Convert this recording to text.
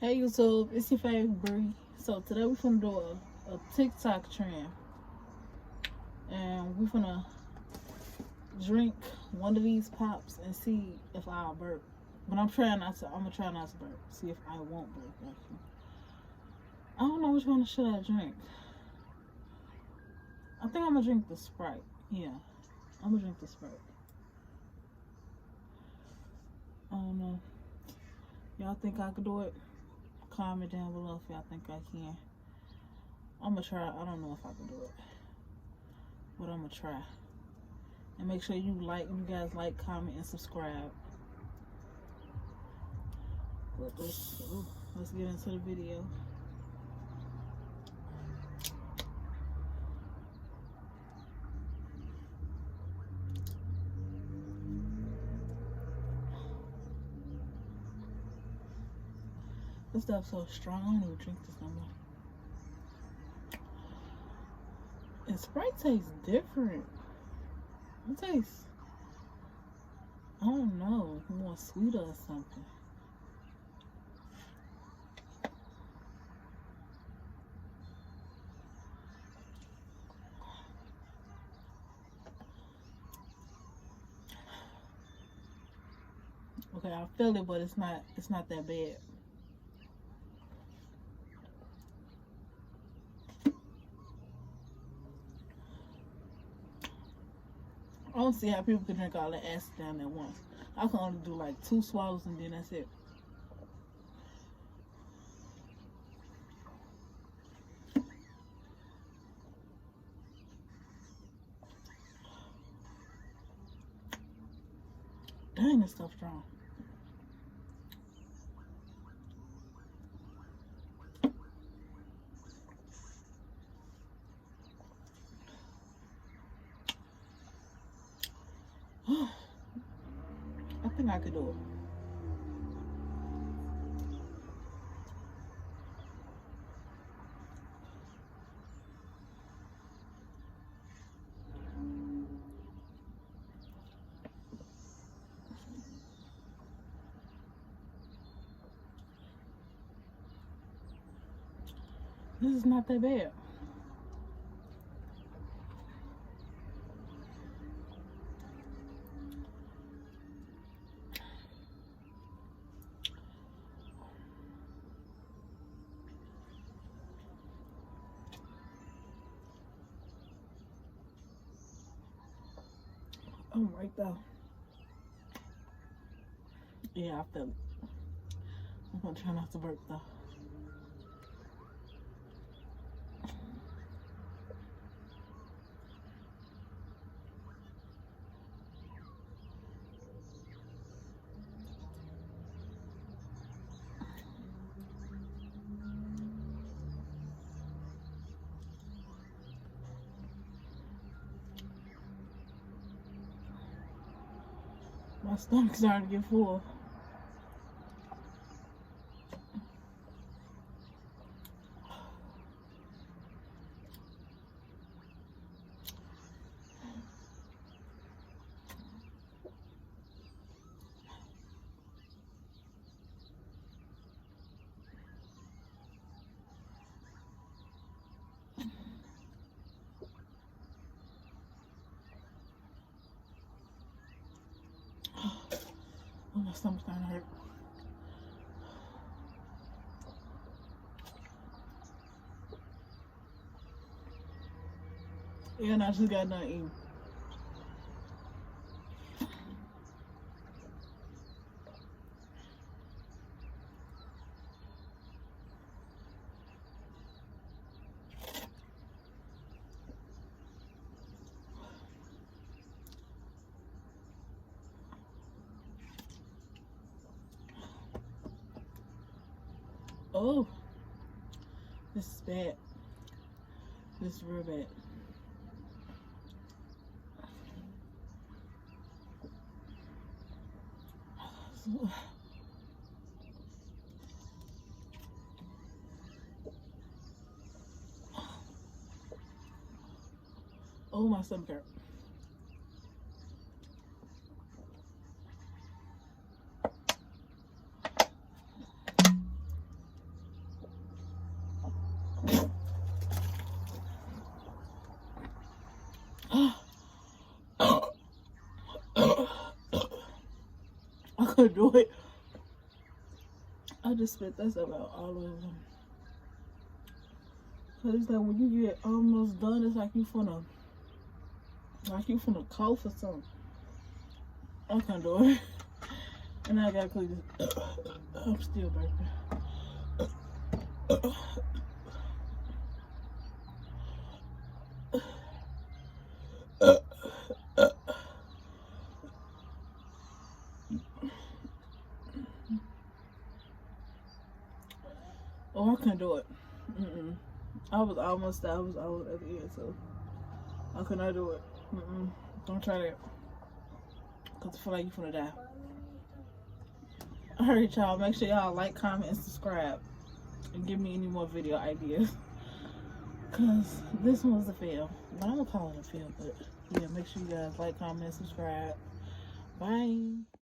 Hey YouTube, it's your favorite Bree. So today we're gonna do a TikTok trend, and we're gonna drink one of these pops and see if I'll burp. But I'm gonna try not to burp. See if I won't burp. Actually, I don't know which one should I drink. I think I'm gonna drink the Sprite. Yeah, I'm gonna drink the Sprite. I don't know. Y'all think I could do it? Comment down below if y'all think I can. I'm gonna try. I don't know if I can do it, but I'm gonna try. And make sure you guys like, comment, and subscribe. Let's get into the video. This stuff's so strong, I don't even drink this no more. And Sprite tastes different. It tastes, I don't know, more sweeter or something. Okay, I feel it, but it's not that bad. I don't see how people can drink all that acid down at once. I can only do like 2 swallows and then that's it. Dang, this stuff's strong. I think I could do it. This is not that bad. I'm right there. Yeah, I feel it. I'm gonna try not to burp though. My stomach's starting to get full. Oh, my stomach's starting to hurt. Yeah, and I just got done eating. Oh, this is bad. This is real bad. Oh, my stomach hurt. couldn't do it. I just spit that stuff out all over them. Cause it's like when you get almost done, it's like you finna cough or something. I can't do it. And I gotta clean this. I'm still burping. Oh, I couldn't do it. I was at the end, so I could not do it. Don't try that. Cause I feel like you're finna die. Alright, y'all. Make sure y'all like, comment, and subscribe. And give me any more video ideas. Cause this one was a fail. But I'm gonna call it a fail, but yeah, make sure you guys like, comment, and subscribe. Bye.